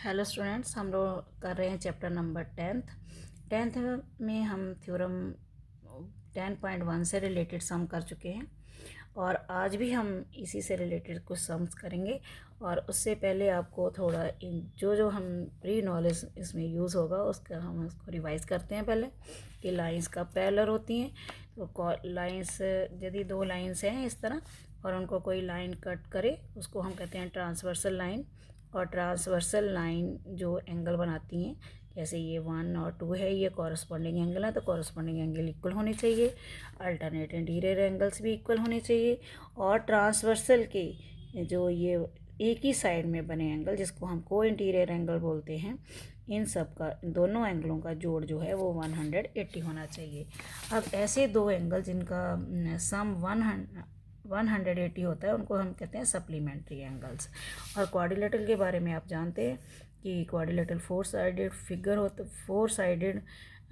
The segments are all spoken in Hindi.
हेलो स्टूडेंट्स, हम लोग कर रहे हैं चैप्टर नंबर 10th में हम थ्योरम 10.1 से रिलेटेड सम कर चुके हैं और आज भी हम इसी से रिलेटेड कुछ सम्स करेंगे। और उससे पहले आपको थोड़ा जो हम प्री नॉलेज इसमें यूज़ होगा उसका हम उसको रिवाइज़ करते हैं पहले कि लाइंस का पैरेलल होती हैं। तो लाइंस यदि दो लाइंस हैं इस तरह और उनको कोई लाइन कट करे उसको हम कहते हैं ट्रांसवर्सल लाइन। और ट्रांसवर्सल लाइन जो एंगल बनाती हैं, जैसे ये 1 और 2 है, ये कॉरस्पॉन्डिंग एंगल है तो कॉरस्पॉन्डिंग एंगल इक्वल होने चाहिए। अल्टरनेट इंटीरियर एंगल्स भी इक्वल होने चाहिए। और ट्रांसवर्सल के जो ये एक ही साइड में बने एंगल जिसको हम को इंटीरियर एंगल बोलते हैं, इन सब का दोनों एंगलों का जोड़ जो है वो 180 होना चाहिए। अब ऐसे दो एंगल जिनका सम 180 होता है उनको हम कहते हैं सप्लीमेंट्री एंगल्स। और क्वाड्रिलेटरल के बारे में आप जानते हैं कि क्वाड्रिलेटरल फोर साइडेड फिगर होता, फोर साइडेड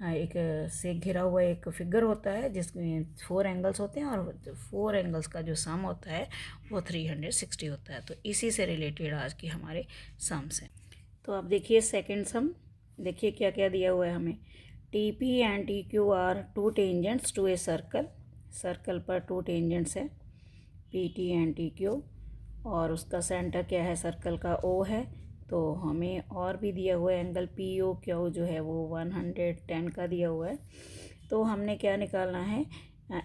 एक से घिरा हुआ एक फिगर होता है जिसमें 4 एंगल्स होते हैं और 4 एंगल्स का जो सम होता है वो 360 होता है। तो इसी से रिलेटेड आज के हमारे सम्स हैं। तो आप देखिए सेकंड सम, देखिए क्या क्या दिया हुआ है हमें। T P and T Q are 2 tangents to a circle, circle पर 2 टेंजेंट्स है P T and T Q, और उसका सेंटर क्या है सर्कल का ओ है। तो हमें और भी दिया हुआ है एंगल पी ओ क्यू जो है वो 110 का दिया हुआ है। तो हमने क्या निकालना है,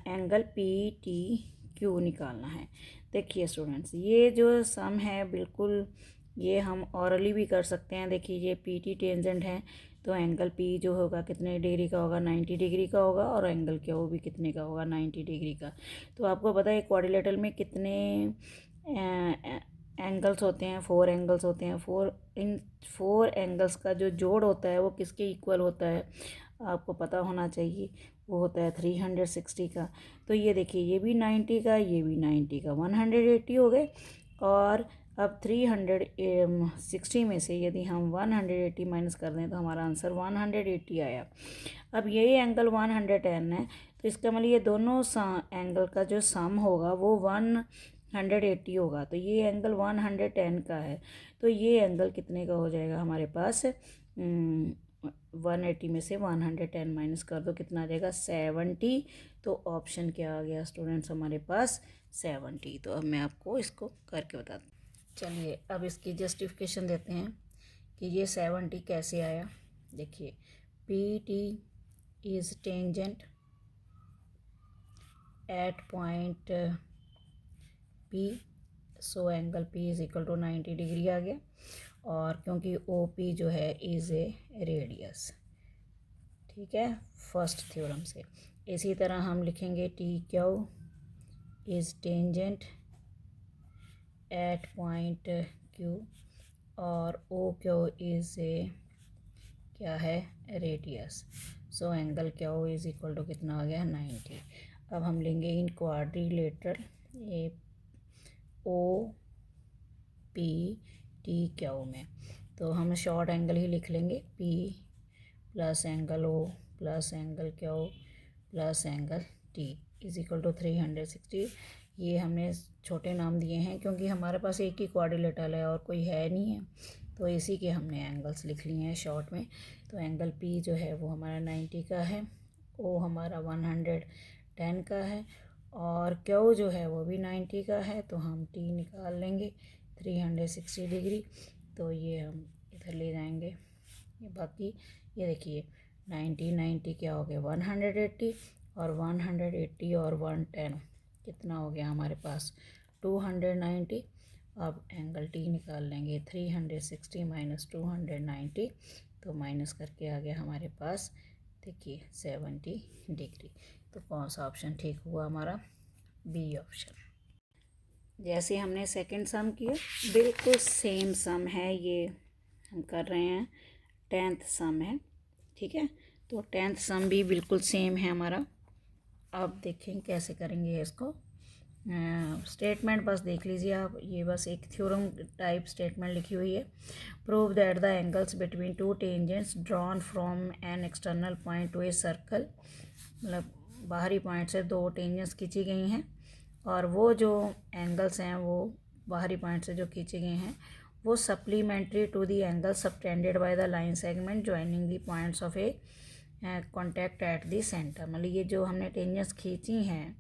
एंगल पी टी क्यू निकालना है। देखिए स्टूडेंट्स, ये जो सम है बिल्कुल ये हम ऑरली भी कर सकते हैं। देखिए ये पी टी टेंजेंट है तो एंगल पी जो होगा कितने डिग्री का होगा, 90 डिग्री का होगा, और एंगल क्यू भी कितने का होगा, 90 डिग्री का। तो आपको पता है क्वाड्रिलेटरल में कितने एंगल्स होते हैं, 4 एंगल्स होते हैं। इन 4 एंगल्स का जो जोड़ होता है वो किसके इक्वल होता है आपको पता होना चाहिए, वो होता है 360 का। तो ये देखिए ये भी 90 का, ये भी 90 का, 180 हो गए। और अब 360 में से यदि हम 180 माइनस कर दें तो हमारा आंसर 180 आया। अब यही एंगल 110 है तो इसका मतलब ये दोनों एंगल का जो सम होगा वो 180 होगा। तो ये एंगल 110 का है तो ये एंगल कितने का हो जाएगा हमारे पास, 180 में से 110 माइनस कर दो, कितना आ जाएगा 70। तो ऑप्शन क्या आ गया स्टूडेंट्स हमारे पास 70। तो अब मैं आपको इसको करके बताती हूँ। चलिए अब इसकी जस्टिफिकेशन देते हैं कि ये 70 कैसे आया। देखिए P T is tangent at point P, so angle P is equal to 90 degree आ गया। और क्योंकि ओ पी जो है इज़ ए रेडियस, ठीक है, फर्स्ट थ्योरम से। इसी तरह हम लिखेंगे T Q is tangent at point Q और ओ क्यू इज़ ए क्या है, radius. So angle Q is equal to कितना आ गया 90। अब हम लेंगे in quadrilateral A O P T Q में, तो हम शॉर्ट एंगल ही लिख लेंगे P plus angle O plus angle Q plus angle T is equal to 360। ये हमने छोटे नाम दिए हैं क्योंकि हमारे पास एक ही क्वाड्रिलेटरल है और कोई है नहीं है, तो इसी के हमने एंगल्स लिख लिए हैं शॉर्ट में। तो एंगल पी जो है वो हमारा 90 का है, ओ हमारा 110 का है, और क्यू जो है वो भी 90 का है। तो हम टी निकाल लेंगे 360 डिग्री। तो ये हम इधर ले जाएंगे, ये बाकी ये देखिए 90 क्या हो गया 180, और 180 और 110 कितना हो गया हमारे पास 290। अब एंगल टी निकाल लेंगे 360 माइनस 290, तो माइनस करके आ गया हमारे पास देखिए 70 डिग्री। तो कौन सा ऑप्शन ठीक हुआ हमारा, बी ऑप्शन। जैसे हमने सेकंड सम किया बिल्कुल सेम सम है, ये हम कर रहे हैं 10th सम है, ठीक है। तो 10th सम भी बिल्कुल सेम है हमारा। अब देखें कैसे करेंगे इसको। स्टेटमेंट बस देख लीजिए आप, ये बस एक थ्योरम टाइप स्टेटमेंट लिखी हुई है। Prove that the angles between 2 tangents drawn from an external point two a circle, मतलब बाहरी पॉइंट से 2 टेंजेंट्स खींची गई हैं और वो जो एंगल्स हैं वो बाहरी पॉइंट से जो खींचे गए हैं वो supplementary to the angle subtended by the line segment joining the points of a contact at the centre. मतलब ये जो हमने टेंजेंट्स खींची हैं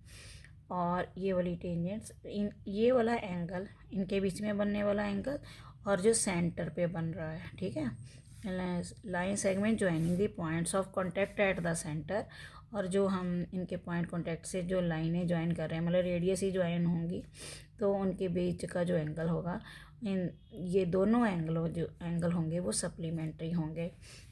और ये वाली टेंजेंट्स, इन ये वाला एंगल, इनके बीच में बनने वाला एंगल और जो सेंटर पे बन रहा है, ठीक है, line segment joining the points of contact at the centre, और जो हम इनके पॉइंट कॉन्टैक्ट से जो लाइनें ज्वाइन कर रहे हैं, मतलब रेडियस ही ज्वाइन होंगी, तो उनके बीच का जो एंगल होगा, इन ये दोनों जो एंगल होंगे वो सप्लीमेंट्री होंगे।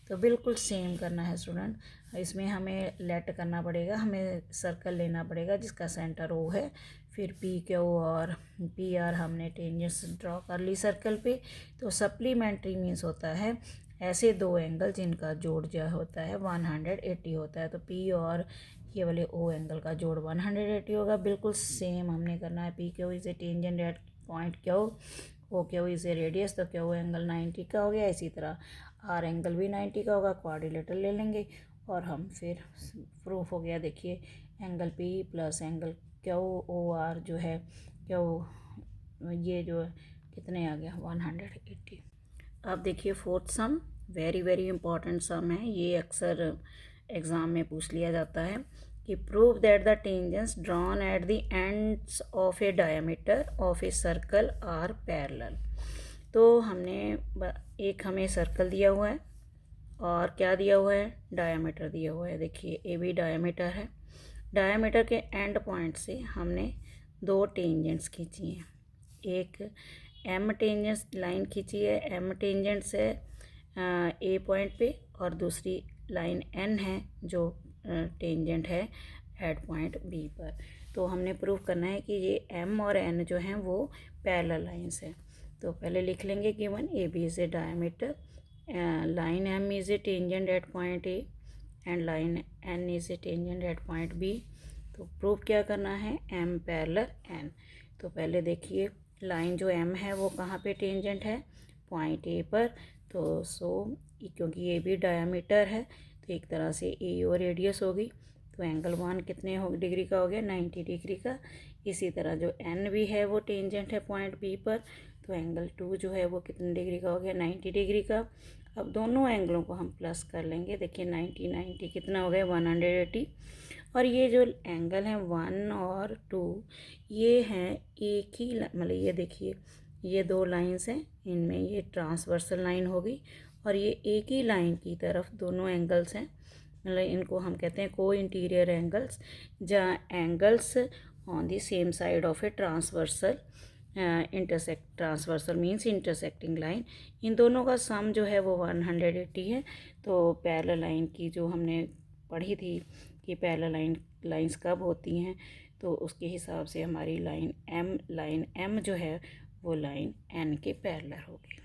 तो बिल्कुल सेम करना है स्टूडेंट। इसमें हमें लेट करना पड़ेगा, हमें सर्कल लेना पड़ेगा जिसका सेंटर ओ है, फिर पी क्यू और पी आर हमने टेंजेंट्स ड्रॉ कर ली सर्कल पे। तो सप्लीमेंट्री मीन्स होता है ऐसे दो एंगल जिनका जोड़ जो होता है 180 होता है। तो पी और ये वाले ओ एंगल का जोड़ 180 होगा। बिल्कुल सेम हमने करना है। P Q is a tangent at point Q, O Q is a radius, तो क्यू एंगल 90 का हो गया। इसी तरह आर एंगल भी 90 का होगा। क्वाड्रिलेटर ले लेंगे और हम फिर प्रूफ हो गया। देखिए angle P plus angle Q O R जो है क्यू, ये जो कितने आ गया 180। अब देखिए fourth sum, very very important sum है ये, अक्सर एग्ज़ाम में पूछ लिया जाता है कि prove that the tangents drawn at the ends of a diameter of a circle are parallel. तो हमने एक हमें सर्कल दिया हुआ है और क्या दिया हुआ है, डायमीटर दिया हुआ है। देखिए ए बी डायमीटर है। डायमीटर के एंड पॉइंट से हमने दो टेंजेंट्स खींची हैं। एक एम टेंजेंट्स लाइन खींची है, एम टेंजेंट से ए पॉइंट पे, और दूसरी लाइन एन है जो टेंजेंट है एट पॉइंट बी पर। तो हमने प्रूव करना है कि ये एम और एन जो हैं वो पैरेलल लाइंस हैं। तो पहले लिख लेंगे given A B is a diameter, line M is a tangent at point A and line N is a tangent at point B। तो प्रूफ क्या करना है, M पैरेलल N। तो पहले देखिए लाइन जो M है वो कहाँ पे टेंजेंट है, पॉइंट A पर। तो क्योंकि ये भी डायमीटर है तो एक तरह से ए और रेडियस होगी। तो एंगल 1 कितने हो डिग्री का हो गया, 90 डिग्री का। इसी तरह जो N भी है वो टेंजेंट है पॉइंट B पर, तो एंगल 2 जो है वो कितने डिग्री का हो गया, 90 डिग्री का। अब दोनों एंगलों को हम प्लस कर लेंगे। देखिए 90 कितना हो गया, 180। और ये जो एंगल हैं 1 और 2, ये हैं एक ही, मतलब ये देखिए ये दो लाइंस हैं, इनमें ये ट्रांसवर्सल लाइन होगी और ये एक ही लाइन की तरफ दोनों एंगल्स हैं। मतलब इनको हम कहते हैं को इंटीरियर एंगल्स, जहाँ angles on the same side of a transversal transversal means intersecting line. इन दोनों का सम जो है वो 180 है। तो पैरेलल लाइन की जो हमने पढ़ी थी कि पैरेलल लाइंस कब होती हैं, तो उसके हिसाब से हमारी लाइन एम जो है वो लाइन एन के पैरेलल होगी।